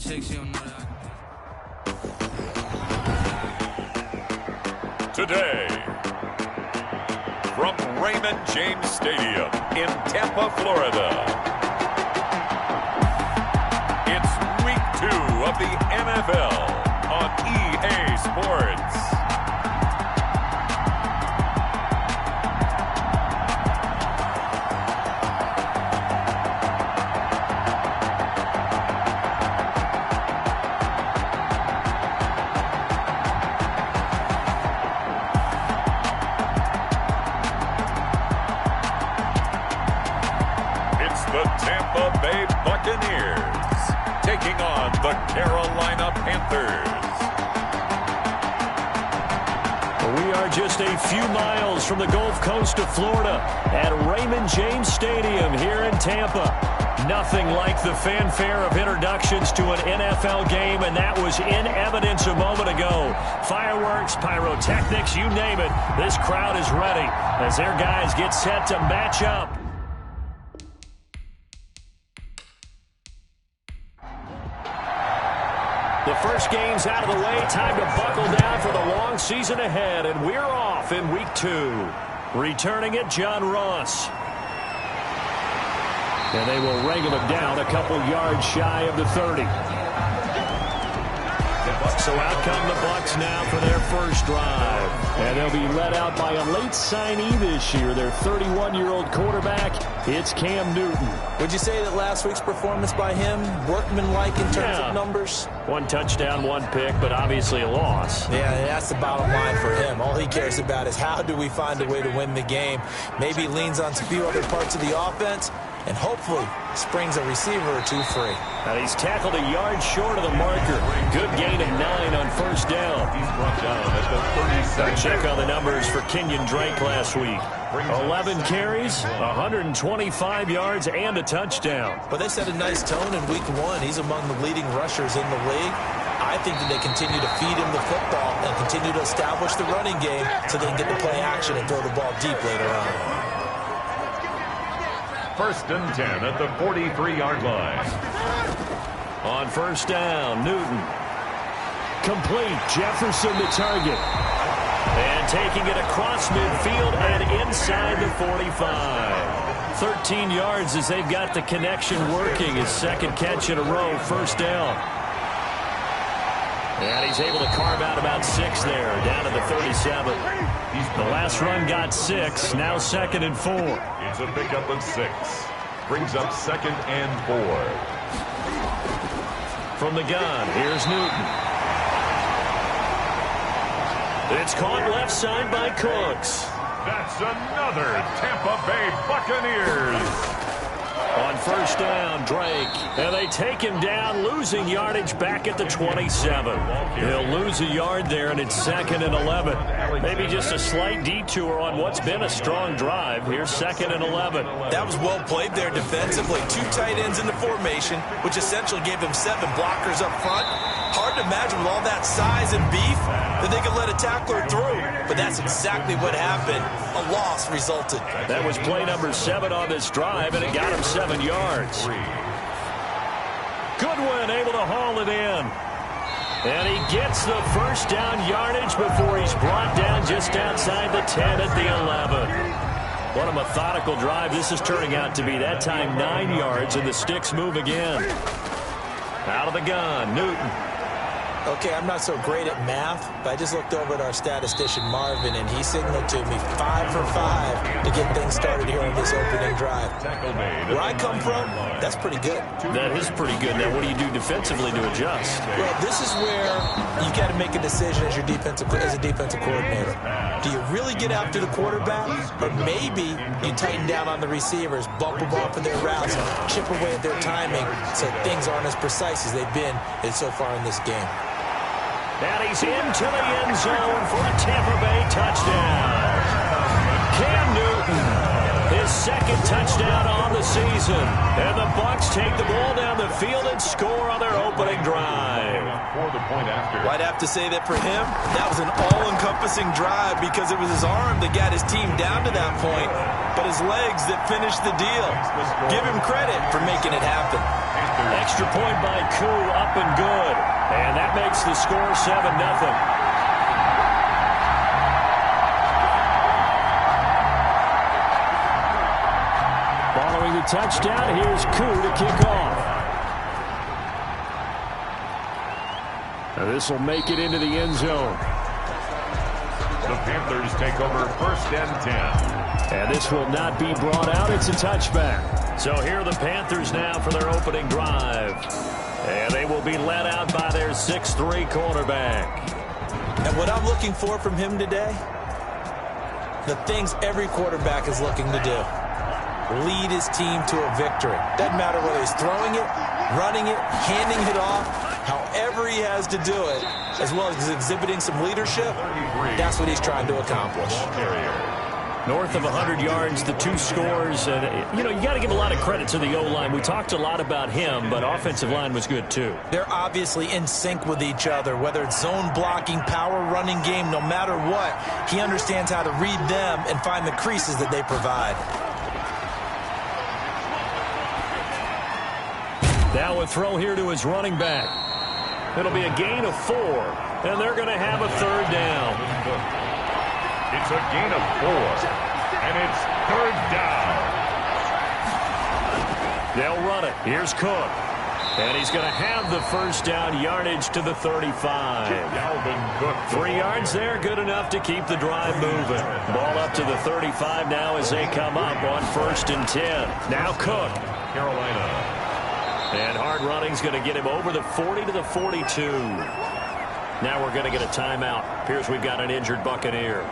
Today, from Raymond James Stadium in Tampa, Florida, it's Week 2 of the NFL on EA Sports. The Tampa Bay Buccaneers taking on the Carolina Panthers. We are just a few miles from the Gulf Coast of Florida at Raymond James Stadium here in Tampa. Nothing like the fanfare of introductions to an NFL game, and that was in evidence a moment ago. Fireworks, pyrotechnics, you name it. This crowd is ready as their guys get set to match up. The first game's out of the way. Time to buckle down for the long season ahead, and we're off in Week 2. Returning it, John Ross. And they will wrangle him down a couple yards shy of the 30. So out come the Bucs now for their first drive. And they'll be led out by a late signee this year, their 31-year-old quarterback. It's Cam Newton. Would you say that last week's performance by him, workmanlike in terms of numbers? One touchdown, one pick, but obviously a loss. Yeah, that's the bottom line for him. All he cares about is how do we find a way to win the game. Maybe leans on a few other parts of the offense, and hopefully springs a receiver or two free. And he's tackled a yard short of the marker. Good gain of 9 on first down. He's brought down at the 32nd. Check on the numbers for Kenyon Drake last week. 11 carries, 125 yards, and a touchdown. But they set a nice tone in Week 1. He's among the leading rushers in the league. I think that they continue to feed him the football and continue to establish the running game so they can get to play action and throw the ball deep later on. First and 10 at the 43-yard line. On first down, Newton. Complete. Jefferson the target. And taking it across midfield and inside the 45. 13 yards as they've got the connection working. His second catch in a row, first down. And he's able to carve out about 6 there, down to the 37. The last run got 6, now 2nd and 4. It's a pickup of 6. Brings up 2nd and 4. From the gun, here's Newton. It's caught left side by Cooks. That's another Tampa Bay Buccaneers. On first down, Drake. And they take him down, losing yardage back at the 27. He'll lose a yard there, and it's 2nd and 11. Maybe just a slight detour on what's been a strong drive. Here's 2nd and 11. That was well played there defensively. 2 tight ends in the formation, which essentially gave them 7 blockers up front. Hard to imagine with all that size and beef that they could let a tackler through. But that's exactly what happened. A loss resulted. That was play number 7 on this drive, and it got him 7 yards. Goodwin able to haul it in. And he gets the first down yardage before he's brought down just outside the 10 at the 11. What a methodical drive this is turning out to be. That time 9 yards, and the sticks move again. Out of the gun, Newton. Okay, I'm not so great at math, but I just looked over at our statistician, Marvin, and he signaled to me 5 for 5 to get things started here on this opening drive. Where I come from, that's pretty good. That is pretty good. Now, what do you do defensively to adjust? Well, this is where you got to make a decision as a defensive coordinator. Do you really get after the quarterback, or maybe you tighten down on the receivers, bump them off of their routes, and chip away at their timing so things aren't as precise as they've been so far in this game. And he's into the end zone for a Tampa Bay touchdown. Cam Newton, his 2nd touchdown on the season. And the Bucs take the ball down the field and score on their opening drive. for the point after. Well, I'd have to say that for him, that was an all-encompassing drive because it was his arm that got his team down to that point, but his legs that finished the deal. Give him credit for making it happen. Extra point by Koo, up and good. And that makes the score 7-0. Following the touchdown, here's Koo to kick off. Now this will make it into the end zone. The Panthers take over 1st and 10. And this will not be brought out. It's a touchback. So here are the Panthers now for their opening drive. And they will be led out by their 6'3" quarterback. And what I'm looking for from him today, the things every quarterback is looking to do. Lead his team to a victory. Doesn't matter whether he's throwing it, running it, handing it off, however he has to do it, as well as exhibiting some leadership, that's what he's trying to accomplish. North of 100 yards, the 2 scores. And, you got to give a lot of credit to the O-line. We talked a lot about him, but offensive line was good too. They're obviously in sync with each other, whether it's zone blocking, power running game, no matter what. He understands how to read them and find the creases that they provide. Now a throw here to his running back. It'll be a gain of 4, and they're going to have a 3rd down. It's a gain of 4, and it's 3rd down. They'll run it. Here's Cook. And he's going to have the 1st down, yardage to the 35. 3 yards there, good enough to keep the drive moving. Ball up to the 35 now as they come up on 1st and 10. Now Cook. Carolina. And hard running's going to get him over the 40 to the 42. Now we're going to get a timeout. Appears we've got an injured Buccaneer.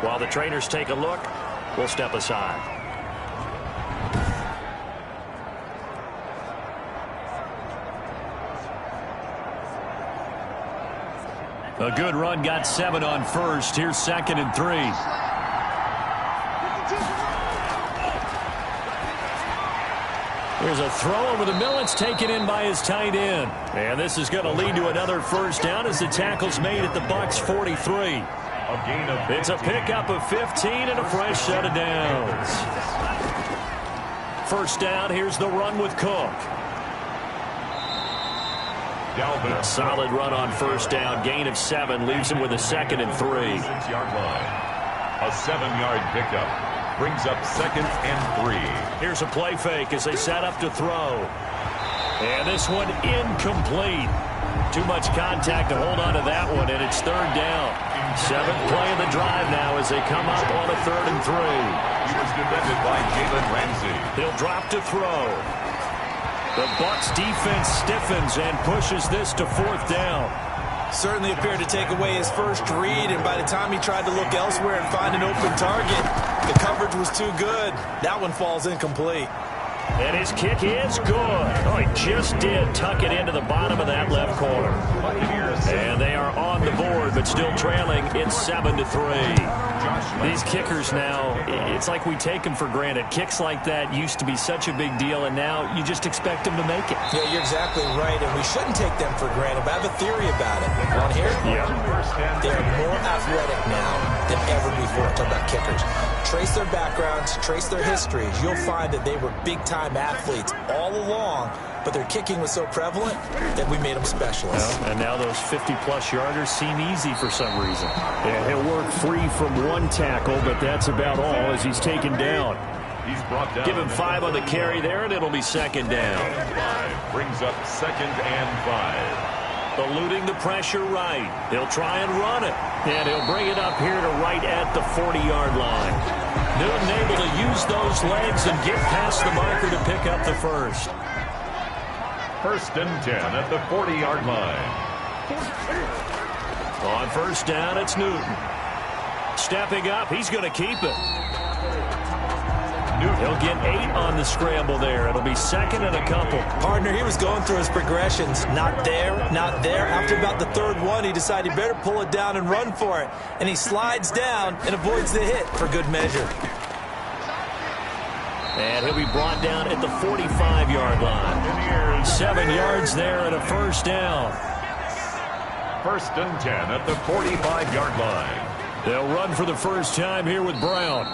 While the trainers take a look, we'll step aside. A good run, got 7 on 1st. Here's 2nd and 3. There's a throw over the middle. It's taken in by his tight end. And this is going to lead to another 1st down as the tackle's made at the Bucs 43. It's a pickup of 15 and a fresh set of downs. 1st down. Here's the run with Cook. A solid run on 1st down. Gain of 7 leaves him with a 2nd and 3. 6-yard line. A 7-yard pickup. Brings up 2nd and 3. Here's a play fake as they set up to throw. And this one incomplete. Too much contact to hold on to that one, and it's 3rd down. 7th play of the drive now as they come up on a 3rd and 3. He was defended by Jalen Ramsey. He'll drop to throw. The Bucs defense stiffens and pushes this to 4th down. Certainly appeared to take away his first read, and by the time he tried to look elsewhere and find an open target, the coverage was too good. That one falls incomplete. And his kick is good. Oh, he just did tuck it into the bottom of that left corner. And they are on the board, but still trailing. It's 7-3. These kickers now, it's like we take them for granted. Kicks like that used to be such a big deal, and now you just expect them to make it. Yeah, you're exactly right, and we shouldn't take them for granted, but I have a theory about it. Want to hear it? Yeah. They're more athletic now than ever before. Talk about kickers. Trace their backgrounds, trace their histories. You'll find that they were big-time athletes all along, but their kicking was so prevalent that we made them specialists. Well, and now those 50-plus yarders seem easy for some reason. Yeah, he'll work free from one tackle, but that's about all as he's taken down. He's brought down. Give him 5 on the carry there, and it'll be 2nd down. 5 brings up 2nd and 5. Eluding the pressure right. He'll try and run it. And he'll bring it up here to right at the 40-yard line. Newton able to use those legs and get past the marker to pick up the 1st. 1st and 10 at the 40-yard line. On 1st down, it's Newton. Stepping up, he's going to keep it. He'll get 8 on the scramble there. It'll be 2nd and a couple. Partner, he was going through his progressions. Not there, not there. After about the 3rd one, he decided he better pull it down and run for it. And he slides down and avoids the hit for good measure. And he'll be brought down at the 45-yard line. 7 yards there and a 1st down. 1st and 10 at the 45-yard line. They'll run for the first time here with Brown.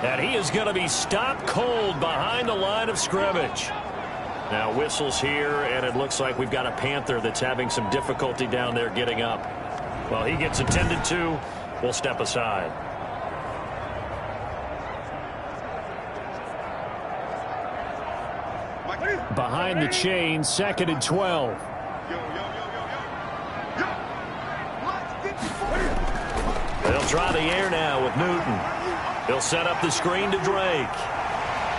And he is going to be stopped cold behind the line of scrimmage. Now whistles here, and it looks like we've got a Panther that's having some difficulty down there getting up. Well, he gets attended to. We'll step aside. Behind the chain, 2nd and 12. They'll try the air now with Newton. He'll set up the screen to Drake.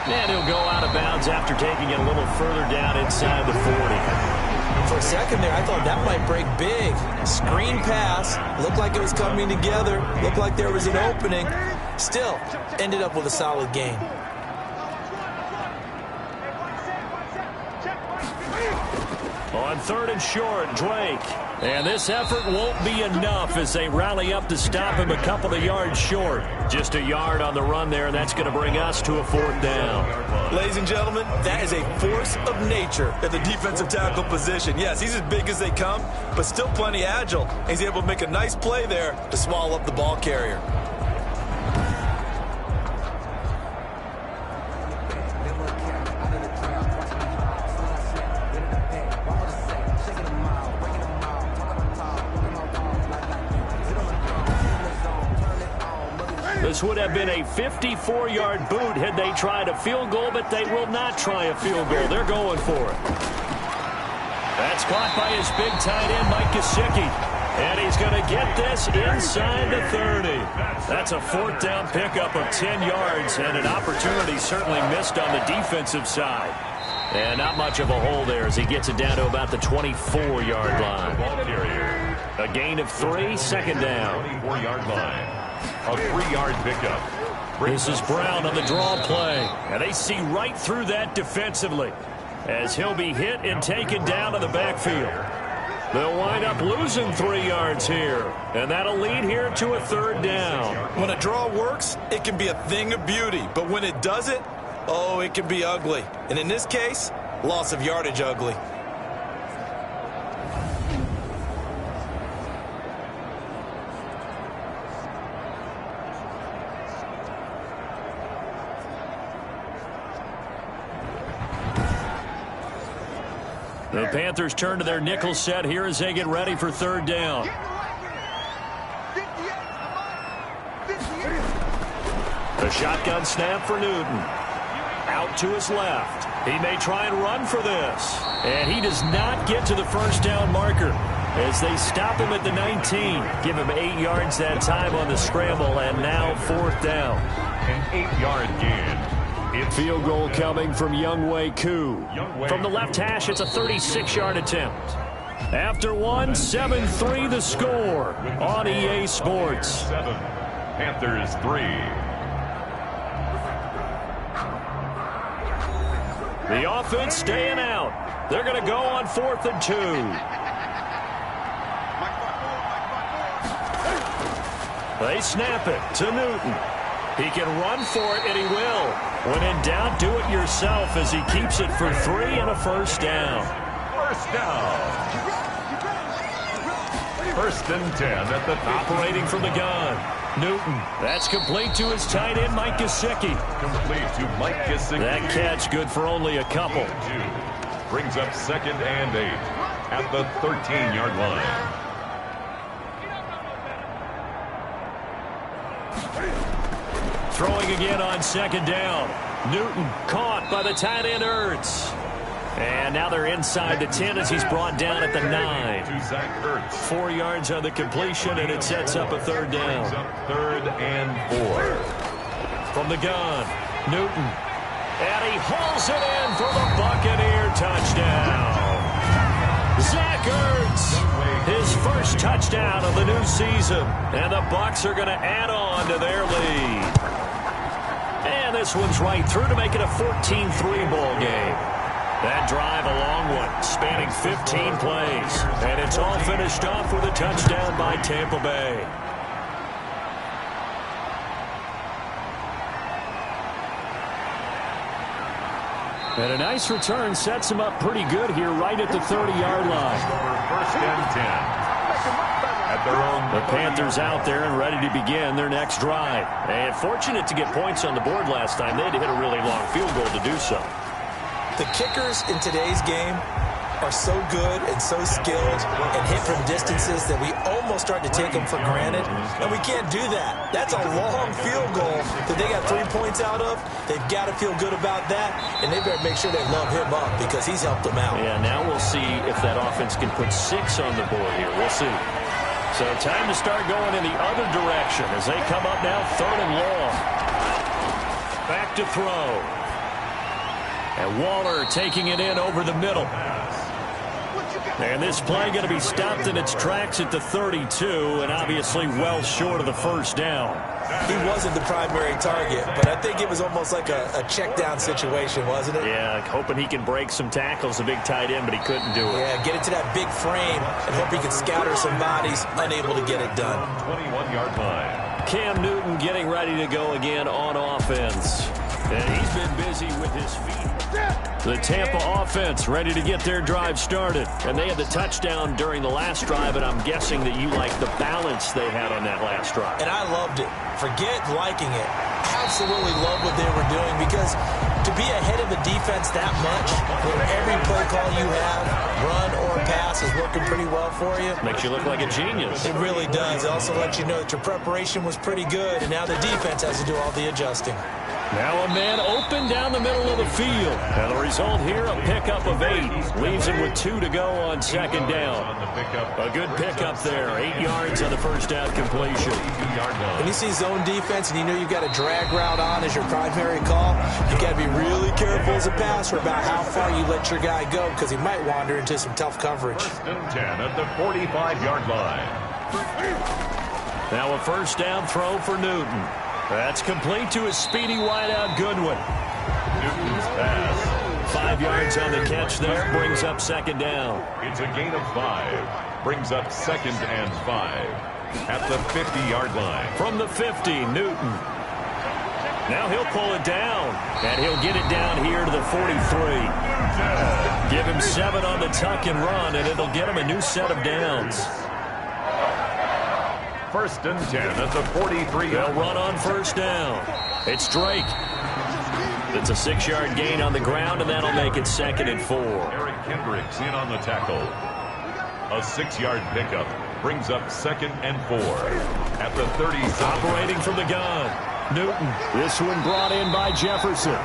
And he'll go out of bounds after taking it a little further down inside the 40. For a second there, I thought that might break big. Screen pass. Looked like it was coming together. Looked like there was an opening. Still, ended up with a solid gain. On 3rd and short, Drake. And this effort won't be enough as they rally up to stop him a couple of yards short. Just a yard on the run there, and that's going to bring us to a 4th down. Ladies and gentlemen, that is a force of nature at the defensive tackle position. Yes, he's as big as they come, but still plenty agile. He's able to make a nice play there to swallow up the ball carrier. This would have been a 54-yard boot had they tried a field goal, but they will not try a field goal. They're going for it. That's caught by his big tight end, Mike Gesicki. And he's going to get this inside the 30. That's a 4th down pickup of 10 yards, and an opportunity certainly missed on the defensive side. And not much of a hole there as he gets it down to about the 24-yard line. A gain of 3, 2nd down. 24-yard line. A 3-yard pickup. This is Brown on the draw play. And they see right through that defensively as he'll be hit and taken down to the backfield. They'll wind up losing 3 yards here. And that'll lead here to a 3rd down. When a draw works, it can be a thing of beauty. But when it doesn't, oh, it can be ugly. And in this case, loss of yardage ugly. The Panthers turn to their nickel set here as they get ready for 3rd down. The shotgun snap for Newton. Out to his left. He may try and run for this. And he does not get to the 1st down marker as they stop him at the 19. Give him 8 yards that time on the scramble, and now 4th down. An 8-yard gain. Field goal coming from Younghoe Koo. From the left hash, it's a 36-yard attempt. After one, 7-3 the score on EA Sports. 7, Panthers 3. The offense staying out. They're going to go on 4th and 2. They snap it to Newton. He can run for it, and he will. When in doubt, do it yourself as he keeps it for 3 and a 1st down. 1st down. 1st and 10 at the 15. Operating from the gun. Newton. That's complete to his tight end, Mike Gesicki. Complete to Mike Gesicki. That catch good for only a couple. 2. Brings up 2nd and 8 at the 13-yard line. Throwing again on 2nd down. Newton caught by the tight end Ertz. And now they're inside the 10 as he's brought down at the 9. To Zach Ertz. 4 yards on the completion, and it sets up a 3rd down. 3rd and 4. From the gun, Newton. And he hauls it in for the Buccaneer touchdown. Zach Ertz. His first touchdown of the new season. And the Bucs are going to add on to their lead. And this one's right through to make it a 14-3 ball game. That drive a long one, spanning 15 plays. And it's all finished off with a touchdown by Tampa Bay. And a nice return sets him up pretty good here right at the 30-yard line. 1st and 10. The Panthers out there and ready to begin their next drive. And fortunate to get points on the board last time. They had to hit a really long field goal to do so. The kickers in today's game are so good and so skilled and hit from distances that we almost start to take them for granted, and we can't do that. That's a long field goal that they got 3 points out of. They've got to feel good about that, and they better make sure they love him up because he's helped them out. Yeah, now we'll see if that offense can put 6 on the board here. We'll see. So time to start going in the other direction as they come up now 3rd and long. Back to throw. And Waller taking it in over the middle. And this play going to be stopped in its tracks at the 32, and obviously well short of the first down. He wasn't the primary target, but I think it was almost like a check down situation, wasn't it? Yeah, hoping he can break some tackles, a big tight end, but he couldn't do it. Yeah, get it to that big frame and hope he can scatter some bodies, unable to get it done. 21-yard line. Cam Newton getting ready to go again on offense. And he's been busy with his feet. The Tampa offense ready to get their drive started. And they had the touchdown during the last drive, and I'm guessing that you like the balance they had on that last drive. And I loved it. Forget liking it. Absolutely love what they were doing, because to be ahead of a defense that much, where every play call you have, run or pass, is working pretty well for you. Makes you look like a genius. It really does. It also lets you know that your preparation was pretty good, and now the defense has to do all the adjusting. Now a man open down the middle of the field. And the result here, a pickup of 8. Leaves him with 2 to go on second down. A good pickup there. 8 yards on the first down completion. When you see zone defense and you know you've got a drag route on as your primary call, you've got to be really careful as a passer about how far you let your guy go, because he might wander into some tough coverage. 1st and 10 at the 45-yard line. Now a first down throw for Newton. That's complete to his speedy wideout Goodwin. Newton's pass. 5 yards on the catch there, brings up second down. It's a gain of 5. Brings up 2nd and 5 at the 50-yard line. From the 50, Newton. Now he'll pull it down, and he'll get it down here to the 43. Give him 7 on the tuck and run, and it'll get him a new set of downs. 1st and 10 at the 43. They'll run on first down. It's Drake. It's a 6-yard gain on the ground, and that'll make it 2nd and 4. Eric Kendricks in on the tackle. A 6-yard pickup brings up 2nd and 4 at the 37. Operating from the gun, Newton. This one brought in by Jefferson.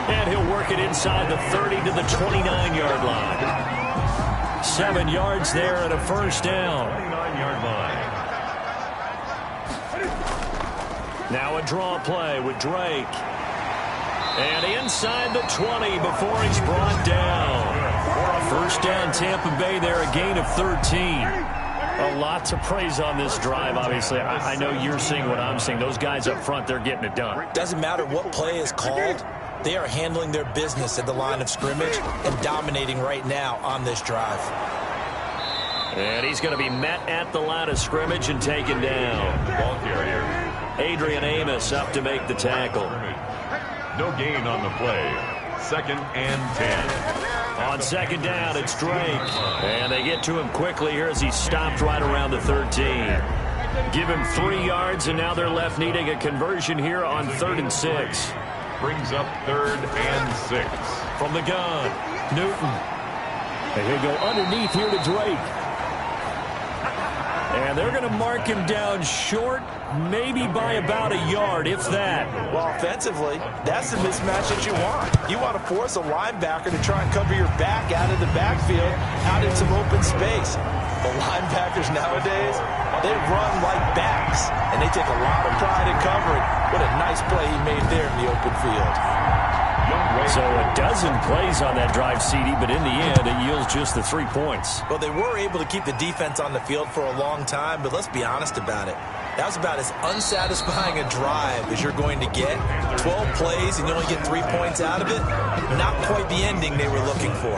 And he'll work it inside the 30 to the 29-yard line. 7 yards there and a first down. 29-yard line. Now a draw play with Drake. And inside the 20 before he's brought down. First down Tampa Bay there, a gain of 13. A lot to praise on this drive, obviously. I know you're seeing what I'm seeing. Those guys up front, they're getting it done. Doesn't matter what play is called. They are handling their business at the line of scrimmage and dominating right now on this drive. And he's going to be met at the line of scrimmage and taken down. Ball carrier. Adrian Amos up to make the tackle. No gain on the play. 2nd and 10. On second down, it's Drake. And they get to him quickly here as he stopped right around the 13. Give him 3 yards, and now they're left needing a conversion here on 3rd and 6. Brings up 3rd and 6. From the gun, Newton. And he'll go underneath here to Drake. And they're going to mark him down short, maybe by about a yard, if that. Well, offensively, that's the mismatch that you want. You want to force a linebacker to try and cover your back out of the backfield, out in some open space. The linebackers nowadays, they run like backs, and they take a lot of pride in covering. What a nice play he made there in the open field. So a dozen plays on that drive, CD, but in the end, it yields just the 3 points. Well, they were able to keep the defense on the field for a long time, but let's be honest about it. That was about as unsatisfying a drive as you're going to get. 12 plays and you only get 3 points out of it. Not quite the ending they were looking for.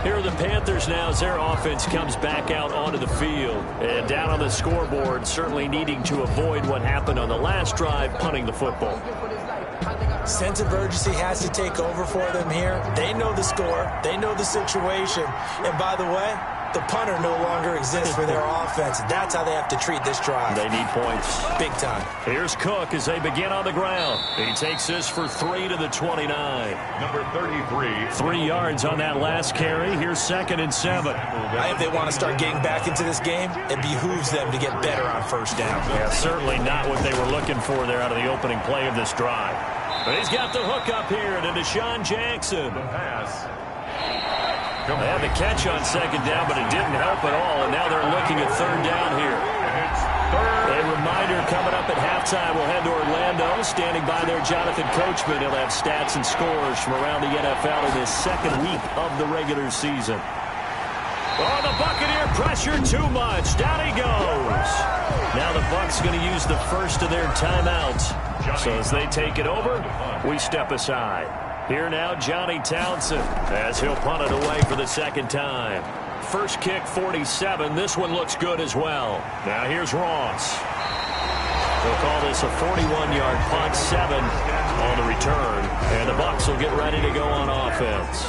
Here are the Panthers now as their offense comes back out onto the field. And down on the scoreboard, certainly needing to avoid what happened on the last drive, punting the football. Sense of urgency has to take over for them here. They know the score. They know the situation. And by the way, the punter no longer exists for their offense. That's how they have to treat this drive. They need points. Big time. Here's Cook as they begin on the ground. He takes this for 3 to the 29. Number 33. 3 yards on that last carry. Here's 2nd and 7. I think they want to start getting back into this game. It behooves them to get better on first down. Yeah, certainly not what they were looking for there out of the opening play of this drive. But he's got the hook up here to Deshaun Jackson. The pass. They had the catch on 2nd down, but it didn't help at all, and now they're looking at 3rd down here. It's 3rd. A reminder coming up at halftime. We'll head to Orlando. Standing by there, Jonathan Coachman. He'll have stats and scores from around the NFL in this 2nd week of the regular season. Oh, the Buccaneer pressure too much. Down he goes. Now the Bucs going to use the first of their timeouts. So as they take it over, we step aside. Here now, Johnny Townsend, as he'll punt it away for the 2nd time. First kick, 47. This one looks good as well. Now here's Ross. They'll call this a 41-yard punt, 7 on the return. And the Bucs will get ready to go on offense.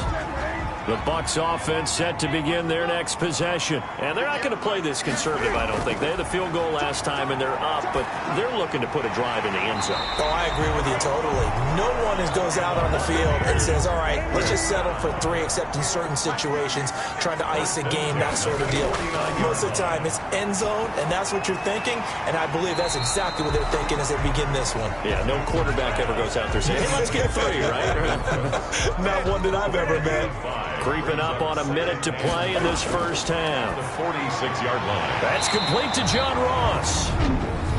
The Bucs offense set to begin their next possession. And they're not going to play this conservative, I don't think. They had the field goal last time, and they're up, but they're looking to put a drive in the end zone. Oh, I agree with you totally. No one goes out on the field and says, all right, let's just settle for 3, except in certain situations, trying to ice a game, that sort of deal. Most of the time, it's end zone, and that's what you're thinking, and I believe that's exactly what they're thinking as they begin this one. Yeah, no quarterback ever goes out there saying, hey, let's get 3, right? Not one that I've ever met. Creeping up on a minute to play in this first half. The 46-yard line. That's complete to John Ross.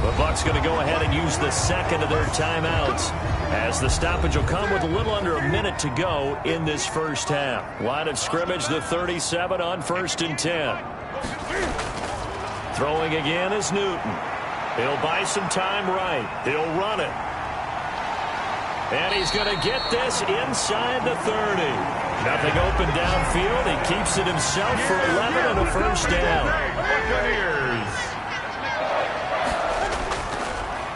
The Bucs going to go ahead and use the 2nd of their timeouts, as the stoppage will come with a little under a minute to go in this first half. Line of scrimmage, the 37 on 1st and 10. Throwing again is Newton. He'll buy some time right. He'll run it. And he's going to get this inside the 30. Nothing open downfield. He keeps it himself for 11 and a first down. Buccaneers.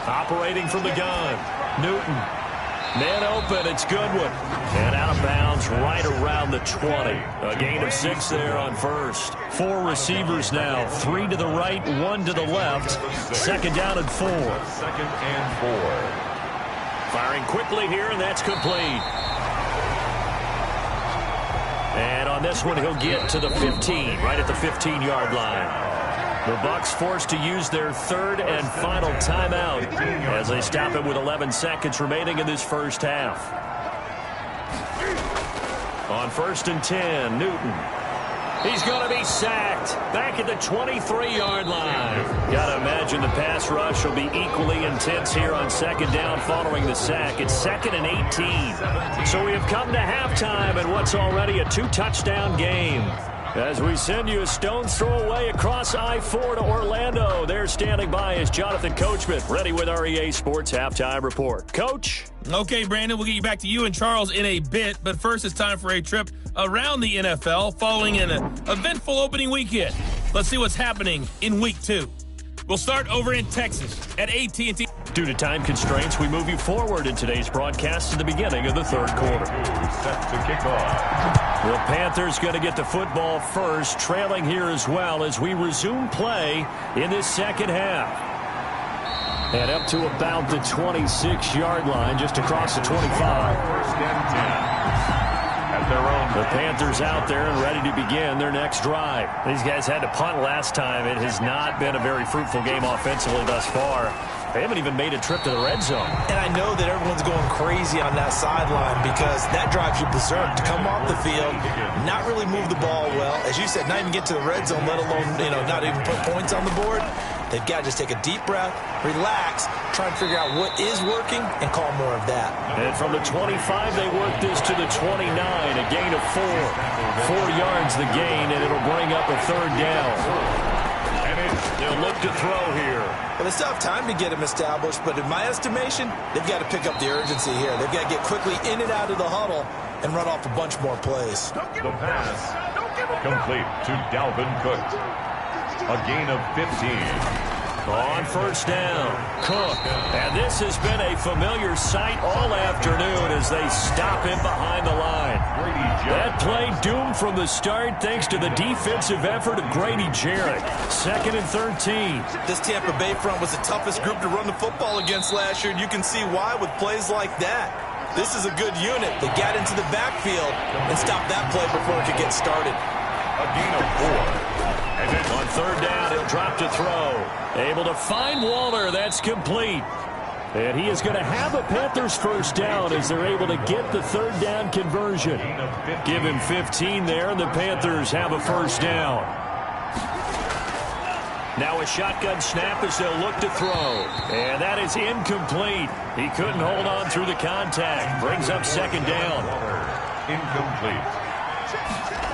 Operating from the gun. Newton. Man open. It's Goodwin. And out of bounds right around the 20. A gain of 6 there on first. 4 receivers now. 3 to the right, 1 to the left. 2nd down and 4. 2nd and 4. Firing quickly here, and that's complete. And on this one, he'll get to the 15, right at the 15-yard line. The Bucs forced to use their 3rd and final timeout as they stop it with 11 seconds remaining in this first half. On 1st and 10, Newton. He's going to be sacked back at the 23-yard line. Got to imagine the pass rush will be equally intense here on 2nd down following the sack. It's 2nd and 18. So we have come to halftime in what's already a 2-touchdown game. As we send you a stone's throw away across I-4 to Orlando. There standing by is Jonathan Coachman, ready with our EA Sports Halftime Report. Coach? Okay, Brandon, we'll get you back to you and Charles in a bit, but first it's time for a trip around the NFL following an eventful opening weekend. Let's see what's happening in Week 2. We'll start over in Texas at AT&T. Due to time constraints, we move you forward in today's broadcast to the beginning of the 3rd quarter. Set to kick off. The Panthers going to get the football first, trailing here as well as we resume play in this 2nd half. And up to about the 26-yard line, just across the 25. 1st and 10. At their own. The Panthers out there and ready to begin their next drive. These guys had to punt last time. It has not been a very fruitful game offensively thus far. They haven't even made a trip to the red zone. And I know that everyone's going crazy on that sideline because that drives you berserk to come off the field, not really move the ball well. As you said, not even get to the red zone, let alone, not even put points on the board. They've got to just take a deep breath, relax, try and figure out what is working, and call more of that. And from the 25, they work this to the 29, a gain of 4. 4 yards the gain, and it'll bring up a 3rd down. And they'll look to throw here. Well, they still have time to get him established, but in my estimation, they've got to pick up the urgency here. They've got to get quickly in and out of the huddle and run off a bunch more plays. The pass complete to Dalvin Cook. A gain of 15. On first down, Cook. And this has been a familiar sight all afternoon as they stop him behind the line. That play doomed from the start thanks to the defensive effort of Grady Jarrett. 2nd and 13. This Tampa Bay front was the toughest group to run the football against last year, and you can see why with plays like that. This is a good unit. They got into the backfield and stopped that play before it could get started. A gain of 4. And then on third down, he'll drop to throw. Able to find Waller. That's complete. And he is going to have a Panthers first down as they're able to get the third down conversion. Give him 15 there, and the Panthers have a first down. Now a shotgun snap as they'll look to throw. And that is incomplete. He couldn't hold on through the contact. Brings up 2nd down. Incomplete.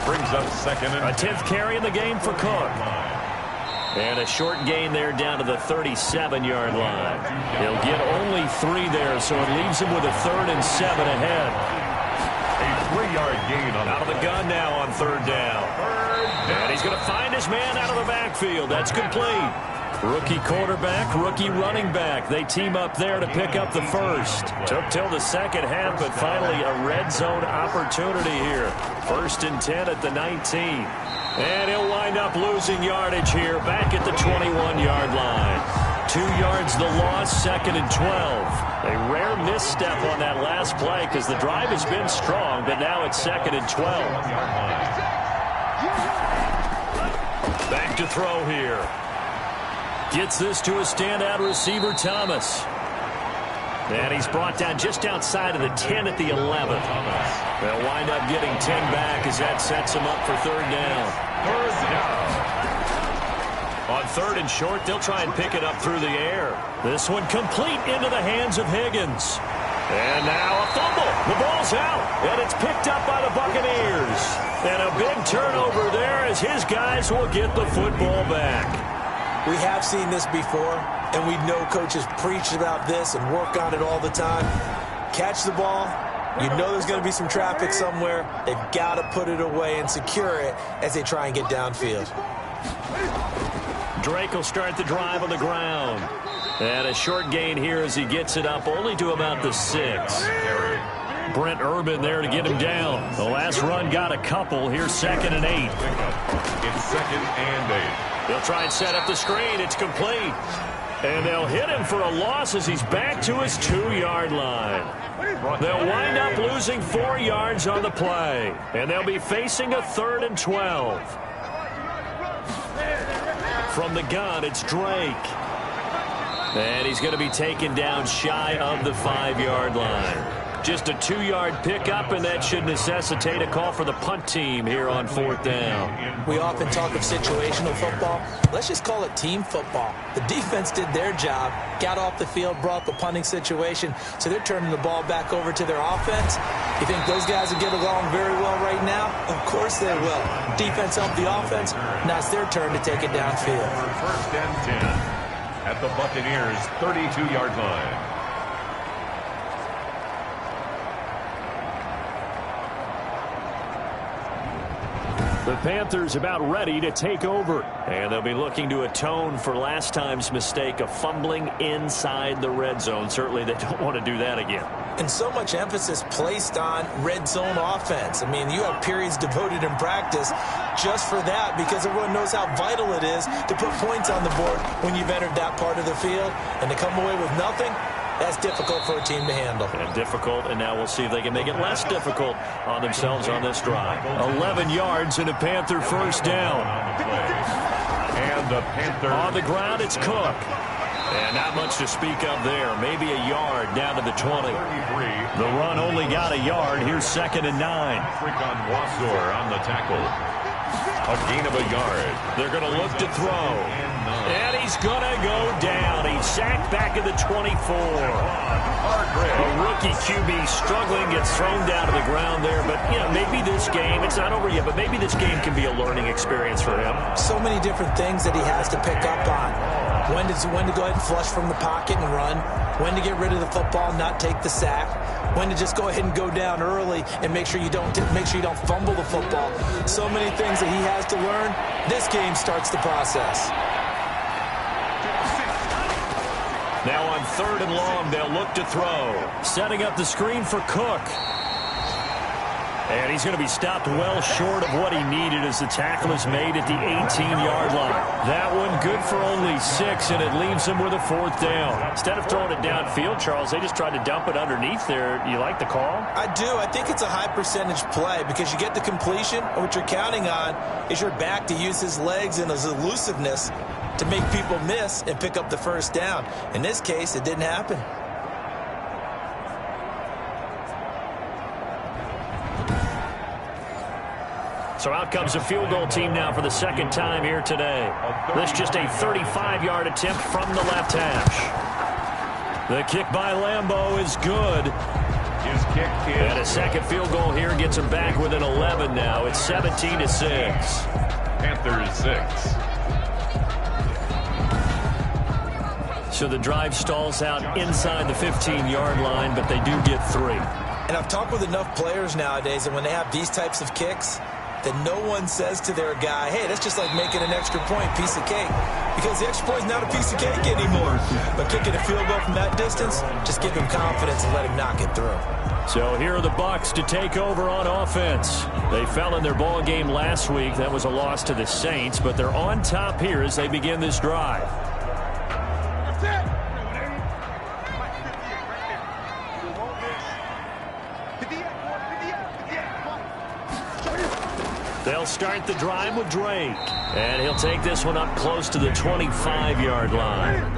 Brings up 2nd and a 10th carry in the game for Cook. And a short gain there down to the 37-yard line. He'll get only 3 there, so it leaves him with a 3rd and 7 ahead. A 3-yard gain on out of the gun now on third down. And he's going to find his man out of the backfield. That's complete. Rookie quarterback, rookie running back. They team up there to pick up the first. Took till the second half, but finally a red zone opportunity here. 1st and 10 at the 19. And he'll wind up losing yardage here back at the 21-yard line. 2 yards the loss, 2nd and 12. A rare misstep on that last play because the drive has been strong, but now it's 2nd and 12. Back to throw here. Gets this to a standout receiver, Thomas. And he's brought down just outside of the 10 at the 11. They'll wind up getting 10 back as that sets him up for third down. On 3rd and short, they'll try and pick it up through the air. This one complete into the hands of Higgins. And now a fumble. The ball's out, and it's picked up by the Buccaneers. And a big turnover there as his guys will get the football back. We have seen this before, and we know coaches preach about this and work on it all the time. Catch the ball. You know there's going to be some traffic somewhere. They've got to put it away and secure it as they try and get downfield. Drake will start the drive on the ground. And a short gain here as he gets it up only to about the 6. Brent Urban there to get him down. The last run got a couple. Here's 2nd and 8. It's 2nd and 8. They'll try and set up the screen. It's complete. And they'll hit him for a loss as he's back to his 2-yard line. They'll wind up losing 4 yards on the play. And they'll be facing a 3rd and 12. From the gun, it's Drake. And he's going to be taken down shy of the 5-yard line. Just a 2-yard pickup, and that should necessitate a call for the punt team here on 4th down. We often talk of situational football. Let's just call it team football. The defense did their job, got off the field, brought the punting situation, so they're turning the ball back over to their offense. You think those guys will get along very well right now? Of course they will. Defense helped the offense. Now it's their turn to take it downfield. 1st and 10 at the Buccaneers' 32-yard line. The Panthers about ready to take over. And they'll be looking to atone for last time's mistake of fumbling inside the red zone. Certainly they don't want to do that again. And so much emphasis placed on red zone offense. I mean, you have periods devoted in practice just for that because everyone knows how vital it is to put points on the board when you've entered that part of the field. And to come away with nothing, that's difficult for a team to handle. And difficult, and now we'll see if they can make it less difficult on themselves on this drive. 11 yards and a Panther first down. And the Panthers on the ground, it's Cook. And not much to speak of there. Maybe a yard down to the 20. The run only got a yard. Here's 2nd and 9. Fricon Wasor on the tackle. A gain of a yard. They're going to look to throw. And he's going to go down. He's sacked back at the 24. A rookie QB struggling, gets thrown down to the ground there. But, you know, maybe this game, it's not over yet, but maybe this game can be a learning experience for him. So many different things that he has to pick up on. When to go ahead and flush from the pocket and run. When to get rid of the football, not take the sack. When to just go ahead and go down early and make sure you don't fumble the football. So many things that he has to learn. This game starts the process. Now on 3rd and long, they'll look to throw. Setting up the screen for Cook. And he's going to be stopped well short of what he needed as the tackle is made at the 18-yard line. That one good for only 6, and it leaves him with a 4th down. Instead of throwing it downfield, Charles, they just tried to dump it underneath there. You like the call? I do. I think it's a high-percentage play because you get the completion, and what you're counting on is your back to use his legs and his elusiveness to make people miss and pick up the 1st down. In this case, it didn't happen. So out comes a field goal team now for the 2nd time here today. This just a 35-yard attempt from the left hash. The kick by Lambeau is good. His kick is and a second field goal here gets him back within 11 now. It's 17-6. Panthers 6. So the drive stalls out inside the 15-yard line, but they do get 3. And I've talked with enough players nowadays, and when they have these types of kicks, that no one says to their guy, hey, that's just like making an extra point, piece of cake. Because the extra point is not a piece of cake anymore. But kicking a field goal from that distance, just give him confidence and let him knock it through. So here are the Bucs to take over on offense. They fell in their ball game last week. That was a loss to the Saints, but they're on top here as they begin this drive. They'll start the drive with Drake. And he'll take this one up close to the 25-yard line.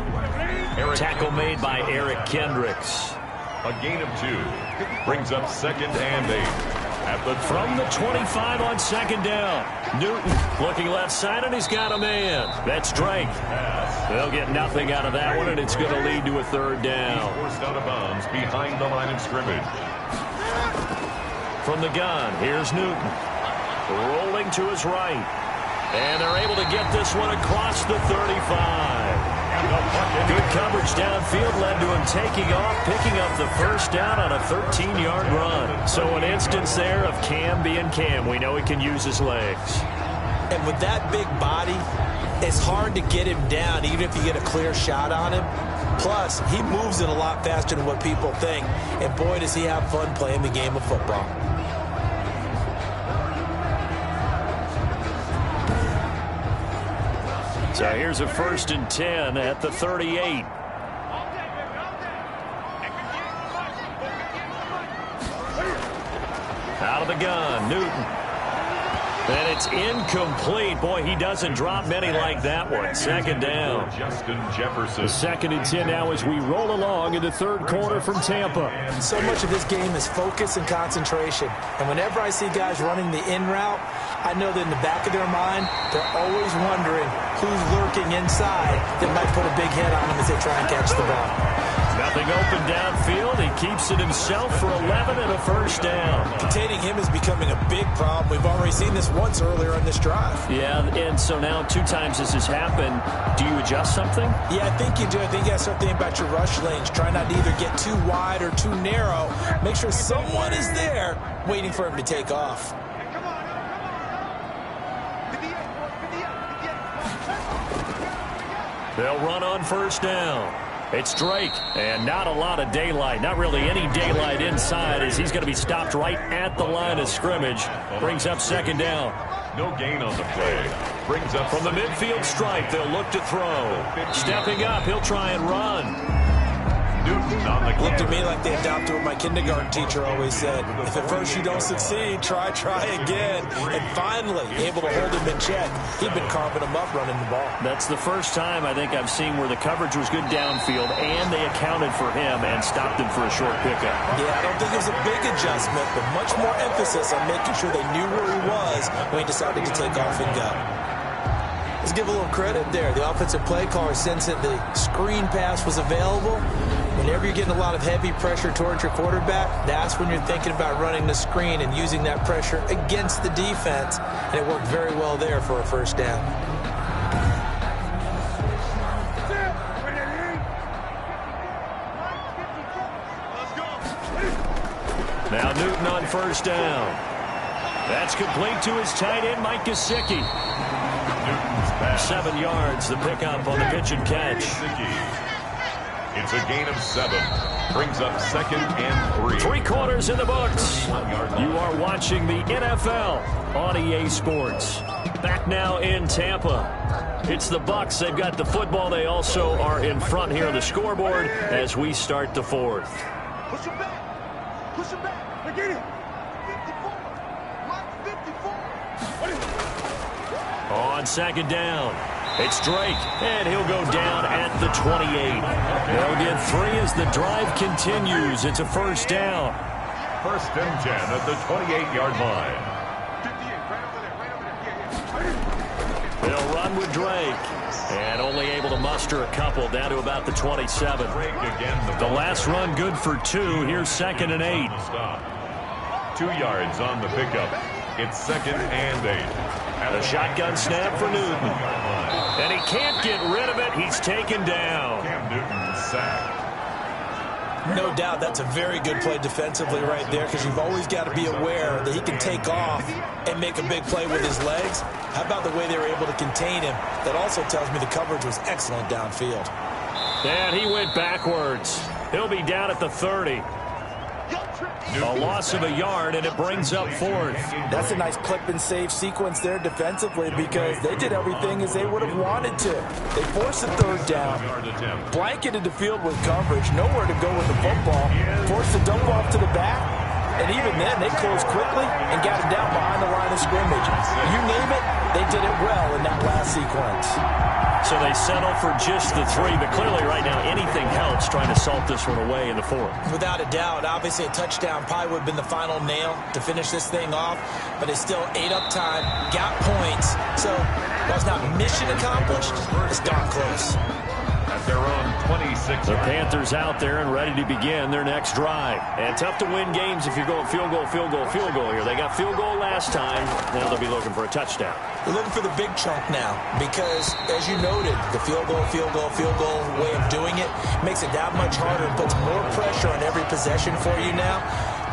Tackle made by Eric Kendricks. A gain of 2. Brings up 2nd and 8. From the 25 on 2nd down. Newton looking left side, and he's got a man. That's Drake. They'll get nothing out of that one, and it's going to lead to a 3rd down. He's forced out of bounds behind the line of scrimmage. From the gun, here's Newton. Rolling to his right. And they're able to get this one across the 35. Good coverage downfield led to him taking off, picking up the 1st down on a 13-yard run. So an instance there of Cam being Cam. We know he can use his legs. And with that big body, it's hard to get him down, even if you get a clear shot on him. Plus, he moves it a lot faster than what people think. And boy, does he have fun playing the game of football. So here's a 1st and 10 at the 38. Out of the gun, Newton. And it's incomplete. Boy, he doesn't drop many like that one. 2nd down. Justin Jefferson. 2nd and 10 now as we roll along in the 3rd quarter from Tampa. So much of this game is focus and concentration. And whenever I see guys running the in route, I know that in the back of their mind, they're always wondering who's lurking inside that might put a big hit on them as they try and catch the ball. Nothing open downfield. He keeps it himself for 11 and a 1st down. Containing him is becoming a big problem. We've already seen this once earlier in this drive. Yeah, and so now 2 times this has happened. Do you adjust something? Yeah, I think you do. I think you got to start thinking about your rush lanes. Try not to either get too wide or too narrow. Make sure someone is there waiting for him to take off. They'll run on 1st down. It's Drake, and not a lot of daylight. Not really any daylight inside as he's going to be stopped right at the line of scrimmage. Brings up 2nd down. No gain on the play. Brings up from the midfield stripe. They'll look to throw. Stepping up, he'll try and run. Newton on the Looked to me like they adopted what my kindergarten teacher always said. If at first you don't succeed, try again. And finally, able to hold him in check. He'd been carving him up running the ball. That's the first time I think I've seen where the coverage was good downfield and they accounted for him and stopped him for a short pickup. Yeah, I don't think it was a big adjustment, but much more emphasis on making sure they knew where he was when he decided to take off and go. Let's give a little credit there. The offensive play caller sensed that the screen pass was available. Whenever you're getting a lot of heavy pressure towards your quarterback, that's when you're thinking about running the screen and using that pressure against the defense. And it worked very well there for a 1st down. Now Newton on 1st down. That's complete to his tight end, Mike Gesicki. 7 yards, the pickup on the pitch and catch. It's a gain of 7. Brings up 2nd and 3. 3 quarters in the books. You are watching the NFL on EA Sports. Back now in Tampa. It's the Bucs. They've got the football. They also are in front here on the scoreboard as we start the 4th. Push him back. Push him back. Look at him. 54. Mike 54. On 2nd down, it's Drake, and he'll go down at the 28. They'll get 3 as the drive continues. It's a 1st down. 1st and 10 at the 28-yard line. They'll run with Drake, and only able to muster a couple down to about the 27. The last run good for 2. Here's 2nd and 8. 2 yards on the pickup. It's 2nd and 8. A shotgun snap for Newton. And he can't get rid of it. He's taken down. Cam Newton sacked. No doubt that's a very good play defensively right there, because you've always got to be aware that he can take off and make a big play with his legs. How about the way they were able to contain him? That also tells me the coverage was excellent downfield. And he went backwards. He'll be down at the 30. A loss of a yard, and it brings up 4th. That's a nice clip and save sequence there defensively, because they did everything as they would have wanted to. They forced the 3rd down, blanketed the field with coverage, nowhere to go with the football, forced the dump off to the back, and even then they closed quickly and got it down behind the line of scrimmage. You name it, they did it well in that last sequence. So they settle for just the 3, but clearly right now anything helps trying to salt this one away in the 4th. Without a doubt, obviously a touchdown probably would have been the final nail to finish this thing off, but it's still ate up time, got points. So while it's not mission accomplished, it's darn close. At their own 26. The Panthers out there and ready to begin their next drive. And tough to win games if you're going field goal, field goal, field goal here. They got field goal last time. Now they'll be looking for a touchdown. They're looking for the big chunk now, because, as you noted, the field goal way of doing it makes it that much harder and puts more pressure on every possession for you now.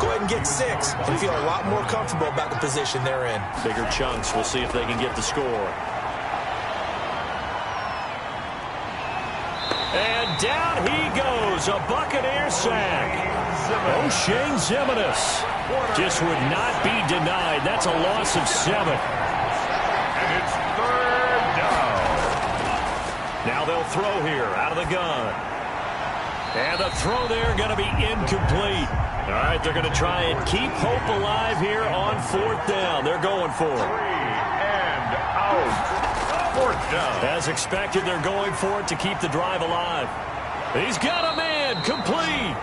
Go ahead and get 6 and feel a lot more comfortable about the position they're in. Bigger chunks. We'll see if they can get the score. And down he goes, a Buccaneer sack. O'Shane Ximines just would not be denied. That's a loss of 7. And it's 3rd down. Now they'll throw here out of the gun. And the throw there going to be incomplete. All right, they're going to try and keep hope alive here on 4th down. They're going for it. 3 and out. 4th down. As expected, they're going for it to keep the drive alive. He's got a man, complete.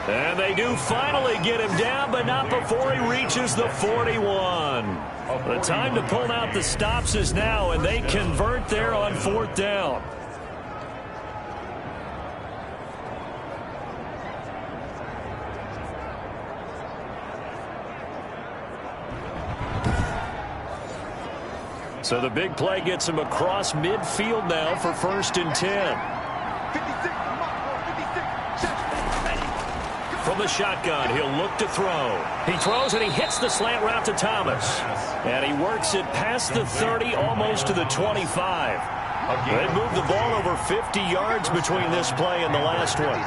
And they do finally get him down, but not before he reaches the 41. The time to pull out the stops is now, and they convert there on 4th down. So the big play gets him across midfield now for 1st and 10. From the shotgun, he'll look to throw. He throws and he hits the slant route to Thomas. And he works it past the 30, almost to the 25. They moved the ball over 50 yards between this play and the last one.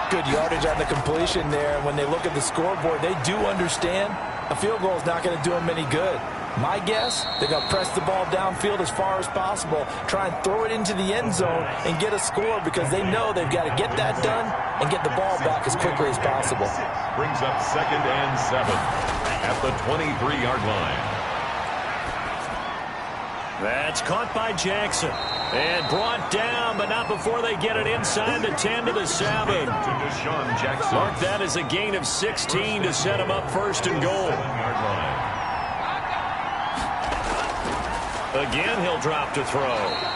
Good yardage on the completion there. When they look at the scoreboard, they do understand a field goal is not going to do them any good. My guess, they're going to press the ball downfield as far as possible, try and throw it into the end zone and get a score, because they know they've got to get that done and get the ball back as quickly as possible. Brings up 2nd and 7 at the 23-yard line. That's caught by Jackson and brought down, but not before they get it inside the 10 to the 7. To Deshaun Jackson. Mark that as a gain of 16 to set him up 1st and goal. 7-yard line. Again, he'll drop to throw.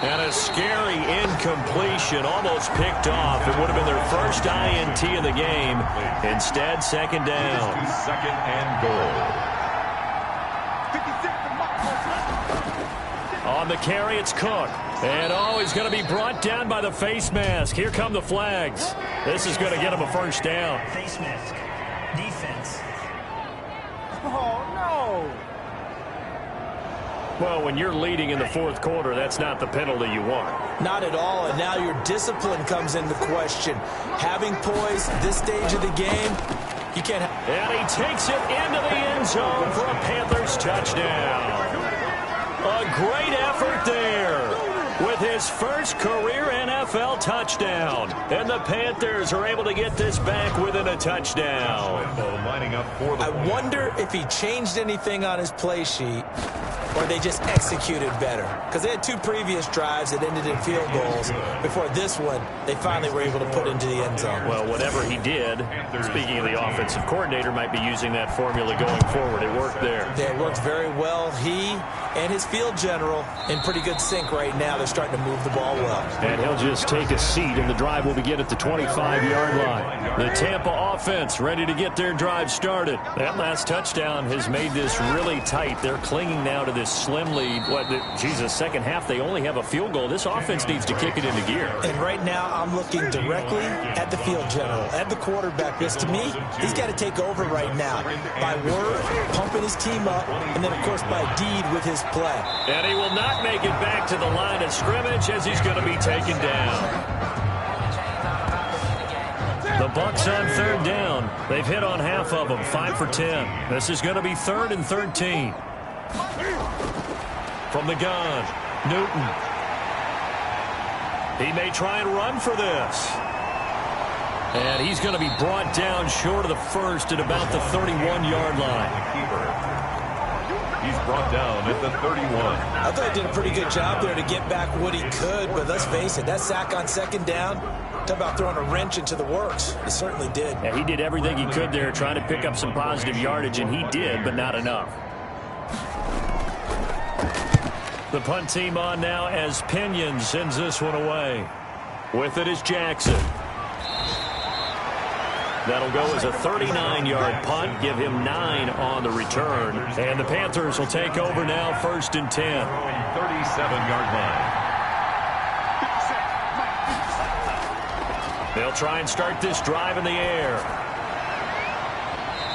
And a scary incompletion, almost picked off. It would have been their first INT of the game. Instead, 2nd down. 2nd and goal. On the carry, it's Cook. And, he's going to be brought down by the face mask. Here come the flags. This is going to get him a 1st down. Face mask. Defense. Oh, no. Well, when you're leading in the fourth quarter, that's not the penalty you want. Not at all, and now your discipline comes into question. Having poise at this stage of the game, you can't have... And he takes it into the end zone for a Panthers touchdown. A great effort there with his first career NFL touchdown. And the Panthers are able to get this back within a touchdown. I wonder if he changed anything on his play sheet or they just executed better. Because they had two previous drives that ended in field goals. Before this one, they finally were able to put into the end zone. Well, whatever he did, speaking of the offensive coordinator, might be using that formula going forward. It worked there. Yeah, it worked very well. He and his field general in pretty good sync right now. They're starting to move the ball well. And he'll just take a seat, and the drive will begin at the 25-yard line. The Tampa offense ready to get their drive started. That last touchdown has made this really tight. They're clinging now to this slim lead. Second half, they only have a field goal. This offense needs to kick it into gear. And right now, I'm looking directly at the field general, at the quarterback. Because to me, he's got to take over right now by word, pumping his team up, and then, of course, by deed with his play. And he will not make it back to the line of scrimmage as he's going to be taken down. The Bucs on third down. They've hit on half of them, 5 for 10. This is going to be 3rd and 13. From the gun, Newton. He may try and run for this. And he's going to be brought down short of the first at about the 31-yard line. He's brought down at the 31. I thought he did a pretty good job there to get back what he could, but let's face it, that sack on second down, talk about throwing a wrench into the works. He certainly did. Yeah, he did everything he could there, trying to pick up some positive yardage, and he did, but not enough. The punt team on now as Pinion sends this one away. With it is Jackson. That'll go as a 39-yard punt, give him 9 on the return. And the Panthers will take over now, 1st and 10. 37-yard line. They'll try and start this drive in the air.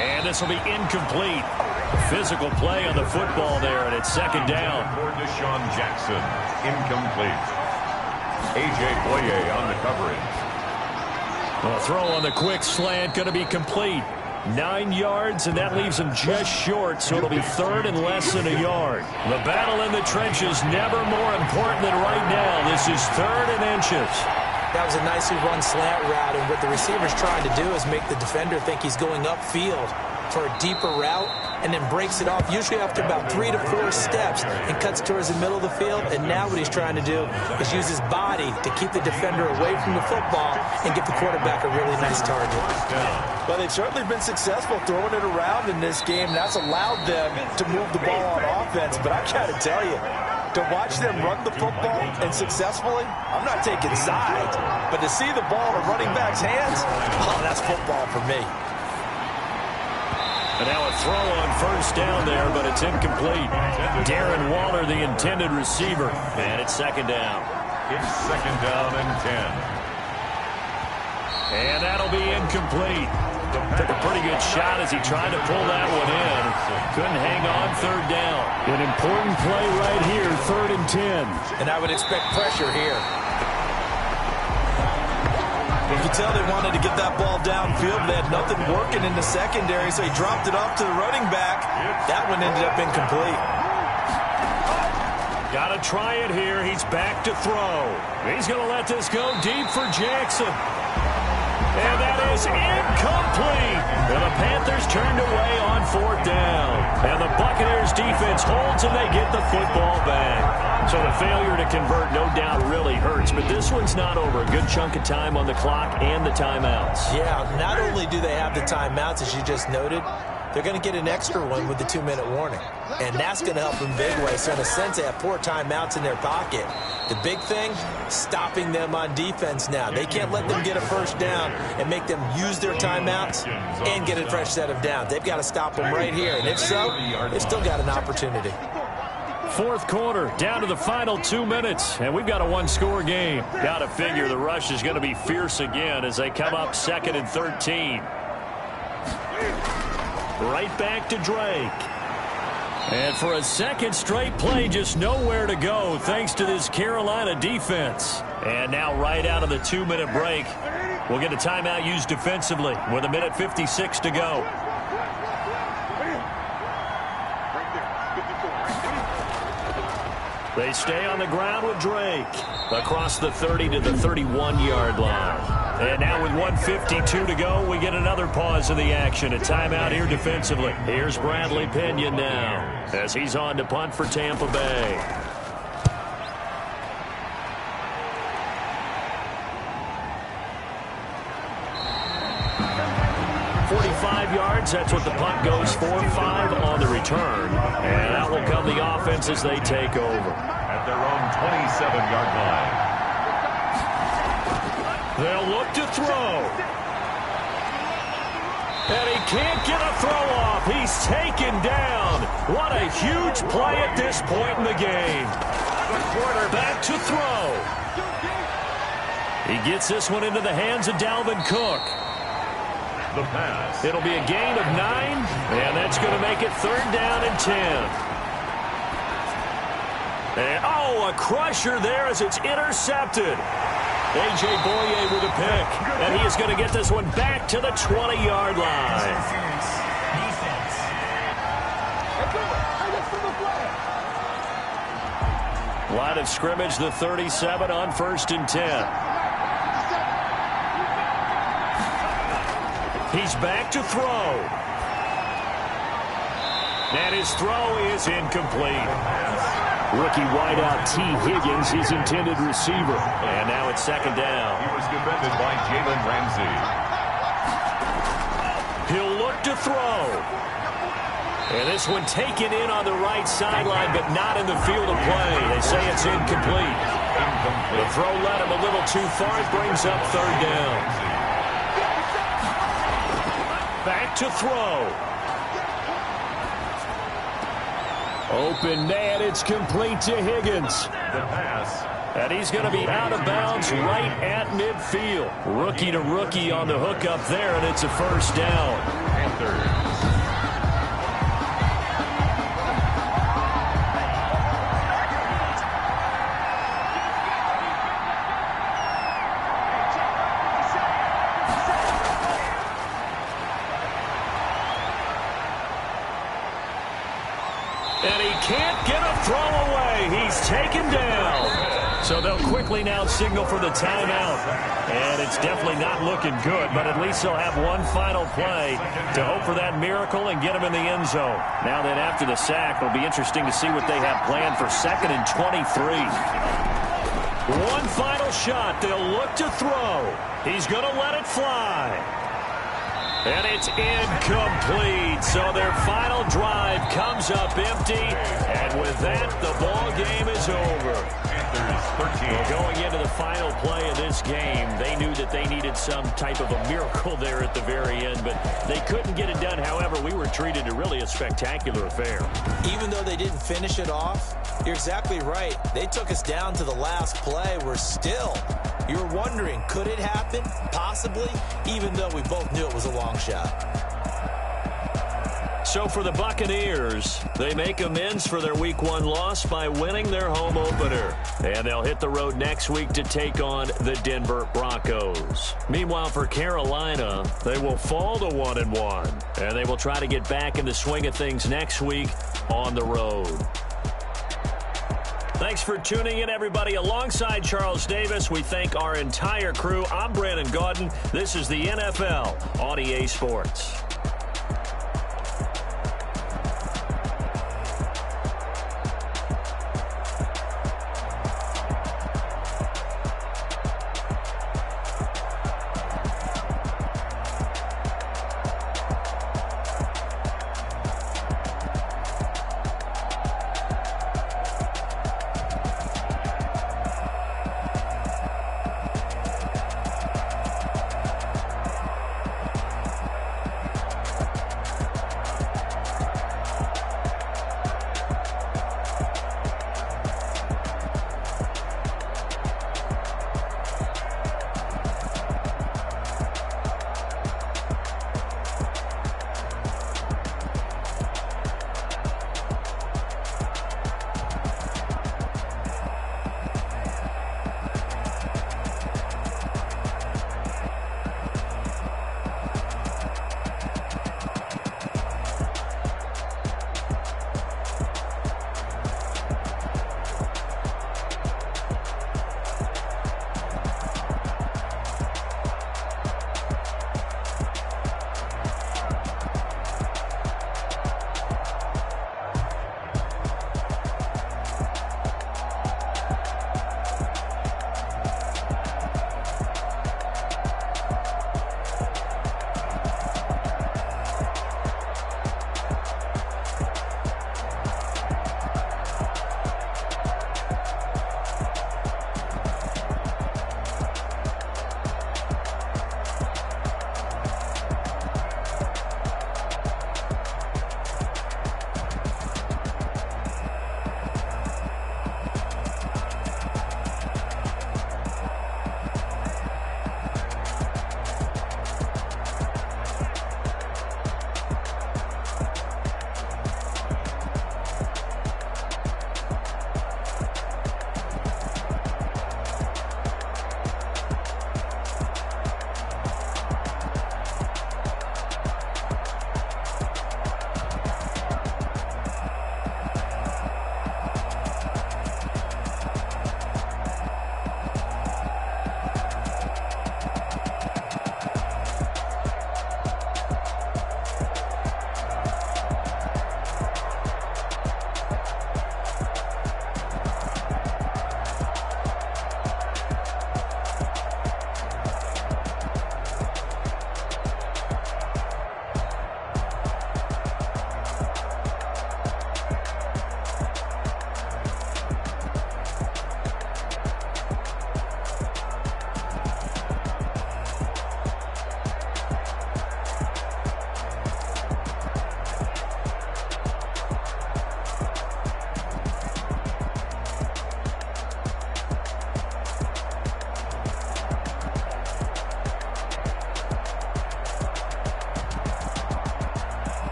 And this will be incomplete. Physical play on the football there, and it's 2nd down. For Deshaun Jackson, incomplete. A.J. Boye on the coverage. A throw on the quick slant, going to be complete. 9 yards, and that leaves him just short, so it'll be 3rd and less than a yard. The battle in the trenches never more important than right now. This is 3rd and inches. That was a nicely run slant route, and what the receiver's trying to do is make the defender think he's going upfield for a deeper route, and then breaks it off, usually after about 3 to 4 steps, and cuts towards the middle of the field. And now what he's trying to do is use his body to keep the defender away from the football and give the quarterback a really nice target. Well, they've certainly been successful throwing it around in this game. That's allowed them to move the ball on offense. But I got to tell you, to watch them run the football and successfully, I'm not taking sides, but to see the ball in a running back's hands, oh, that's football for me. And now a throw on 1st down there, but it's incomplete. Darren Waller, the intended receiver, and it's 2nd down. It's 2nd down and 10. And that'll be incomplete. Took a pretty good shot as he tried to pull that one in. Couldn't hang on 3rd down. An important play right here, 3rd and 10. And I would expect pressure here. You could tell they wanted to get that ball downfield. They had nothing working in the secondary, so he dropped it off to the running back. That one ended up incomplete. Got to try it here. He's back to throw. He's going to let this go deep for Jackson. And that is incomplete. And the Panthers turned away on 4th down. And the Buccaneers defense holds and they get the football back. So the failure to convert no doubt really hurts. But this one's not over. A good chunk of time on the clock and the timeouts. Yeah, not only do they have the timeouts, as you just noted, they're going to get an extra one with the 2-minute warning. And that's going to help them big way. So in a sense, they have 4 timeouts in their pocket. The big thing, stopping them on defense now. They can't let them get a 1st down and make them use their timeouts and get a fresh set of downs. They've got to stop them right here. And if so, they've still got an opportunity. 4th quarter, down to the final 2 minutes, and we've got a 1-score game. Got to figure the rush is going to be fierce again as they come up 2nd and 13. Right back to Drake. And for a second straight play, just nowhere to go thanks to this Carolina defense. And now right out of the 2-minute break, we'll get a timeout used defensively with 1:56 to go. They stay on the ground with Drake across the 30 to the 31-yard line. And now with 1:52 to go, we get another pause of the action. A timeout here defensively. Here's Bradley Pinion now as he's on to punt for Tampa Bay. 45 yards, that's what the punt goes for. 5 on the return. And out will come the offense as they take over. At their own 27-yard line. They'll look to throw. And he can't get a throw off. He's taken down. What a huge play at this point in the game. The quarterback to throw. He gets this one into the hands of Dalvin Cook. The pass. It'll be a gain of 9, and that's going to make it 3rd down and 10. And, a crusher there as it's intercepted. A.J. Boye with a pick, and he is going to get this one back to the 20-yard line. Line of scrimmage, the 37 on 1st and 10. He's back to throw. And his throw is incomplete. Rookie wideout T. Higgins, his intended receiver. And now it's 2nd down. He was defended by Jalen Ramsey. He'll look to throw. And this one taken in on the right sideline, but not in the field of play. They say it's incomplete. The throw led him a little too far. It brings up 3rd down. Back to throw. Open man, it's complete to Higgins. The pass. And he's going to be out of bounds right at midfield. Rookie to rookie on the hook up there, and it's a 1st down. Panthers. And he can't get a throw away. He's taken down. So they'll quickly now signal for the timeout. And it's definitely not looking good, but at least they'll have one final play to hope for that miracle and get him in the end zone. Now then, after the sack, it'll be interesting to see what they have planned for 2nd and 23. One final shot. They'll look to throw. He's going to let it fly. And it's incomplete. So their final drive comes up empty. And with that, the ball game is over. Going into the final play of this game, they knew that they needed some type of a miracle there at the very end, but they couldn't get it done. However, we were treated to really a spectacular affair. Even though they didn't finish it off, you're exactly right. They took us down to the last play. You were wondering, could it happen? Possibly, even though we both knew it was a long shot. So for the Buccaneers, they make amends for their Week 1 loss by winning their home opener. And they'll hit the road next week to take on the Denver Broncos. Meanwhile, for Carolina, they will fall to 1-1. And they will try to get back in the swing of things next week on the road. Thanks for tuning in, everybody. Alongside Charles Davis, we thank our entire crew. I'm Brandon Gaudin. This is the NFL on EA Sports.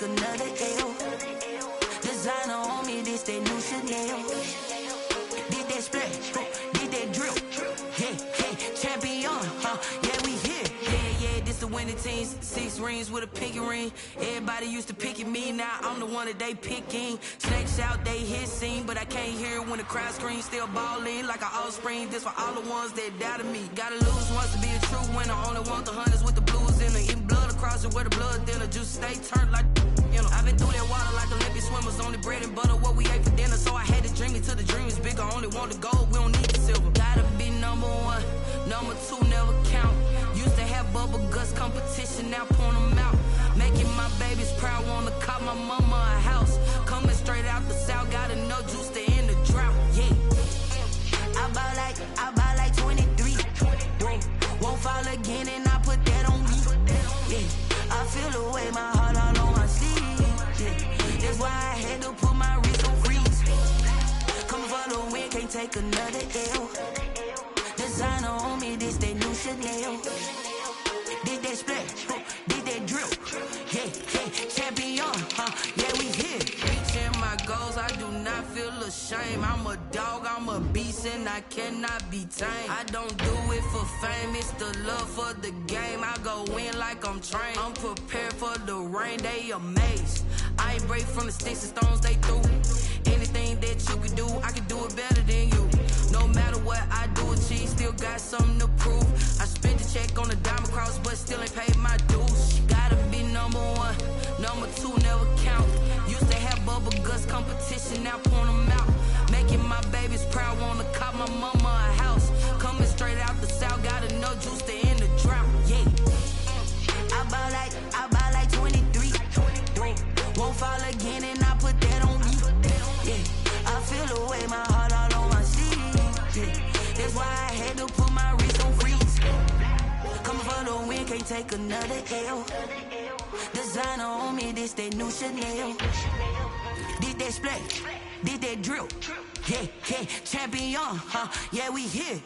take another L. Designer on me, this that new Chanel. Did that splash, did that drill. Yeah, champion, yeah, we here. Yeah, this the winning teams. 6 rings with a pinky ring. Everybody used to picking me, now I'm the one that they picking. Snakes out, they hit scene, but I can't hear it when the crowd screams. Still ballin' like an offspring. This for all the ones that doubted me. Gotta lose once to be a true winner. Only want the hunters with the blues in it. Eating blood across it where the blood dinner. Juice stay turned like, you know. I've been through that water like Olympic swimmers. Only bread and butter, what we ate for dinner. So I had to dream it till the dream is bigger. Only want the gold, we don't need the silver. Gotta be number 1, number 2 never count. Used to have bubble guts competition, now point them out. Making my babies proud, wanna call my mama a house. Coming straight out the south, got enough juice to end the drought. Yeah, I bought like 23. Won't fall again, and I put that on me. Yeah, I feel the way, my heart all on my sleeve. Yeah, that's why I had to put my wrist on freeze. Come for the win, can't take another L. Designer on me, this that new Chanel. Did that splash, did that drill. Yeah, champion, yeah, we here. Reaching my goals, I do not feel ashamed. I'm a dog, I'm a beast, and I cannot be tamed. I don't do it for fame, it's the love for the game. I go in like I'm trained. I'm prepared for the rain, they amazed. I ain't break from the sticks and stones they threw. Anything that you can do, I can do it better than you. No matter what I do, achieve, still got something to prove. I spent the check on the diamond cross, but still ain't paid my dues. Gotta be number 1, number 2 never count. Used to have bubble guts competition, now point them out. Making my babies proud, wanna call my mama a house. Coming straight out the south, got enough juice to end the drought. Yeah, I bought like 23. Won't fall again, and I put that on me. Yeah, I feel the way, my heart all on my sleeve. Yeah, that's why I had to put my wrist on freeze. Coming for the win, can't take another L. Designer on me, this that new Chanel. Did that splash, did that drill. Yeah, champion, yeah, we here.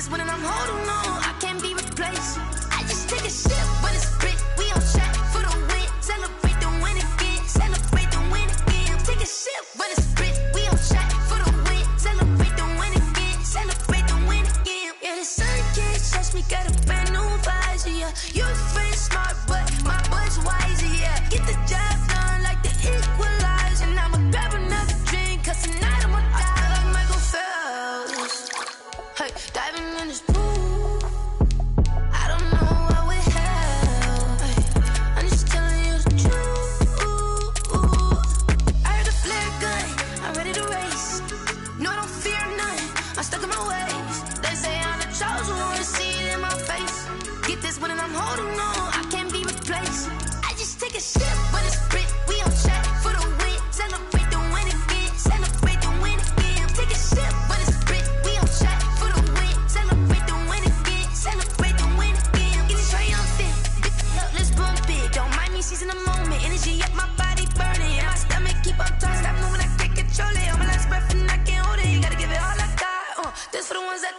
When I'm holding on, I can't be replaced. I just take a sip when it's split. We on track for the win. Celebrate the win again. Celebrate the win again. Take a sip when it's split. We on track for the win. Celebrate the win again. Celebrate the win again. Yeah, the sun can't touch me. Got a brand new visor. Yeah, you're friend smart, but my boy's wiser. Yeah, get the job done like the equalizer. And I'ma grab another drink, 'cause tonight I'ma die like Michael Phelps. Hey, diving in this pool, I don't know what we have. Hey, I'm just telling you the truth. I heard the flare gun, I'm ready to race. No, I don't fear nothing, I'm stuck in my ways. They say I'm the chosen one, see it in my face. Get this one and I'm holding on, I can't be replaced. I just take a sip when it's split. We on track for the win. Celebrate the win again. Celebrate the win again. Take a sip when it's split. We on track for the win. Celebrate the win again. Celebrate the win again. Get it triumphant. Up, let's bump it. Don't mind me seizing the moment. Energy up, my body burning. And my stomach keep on turning. Stop moving, I can't control it. On my last breath and I can't hold it. You gotta give it all I got. This for the ones that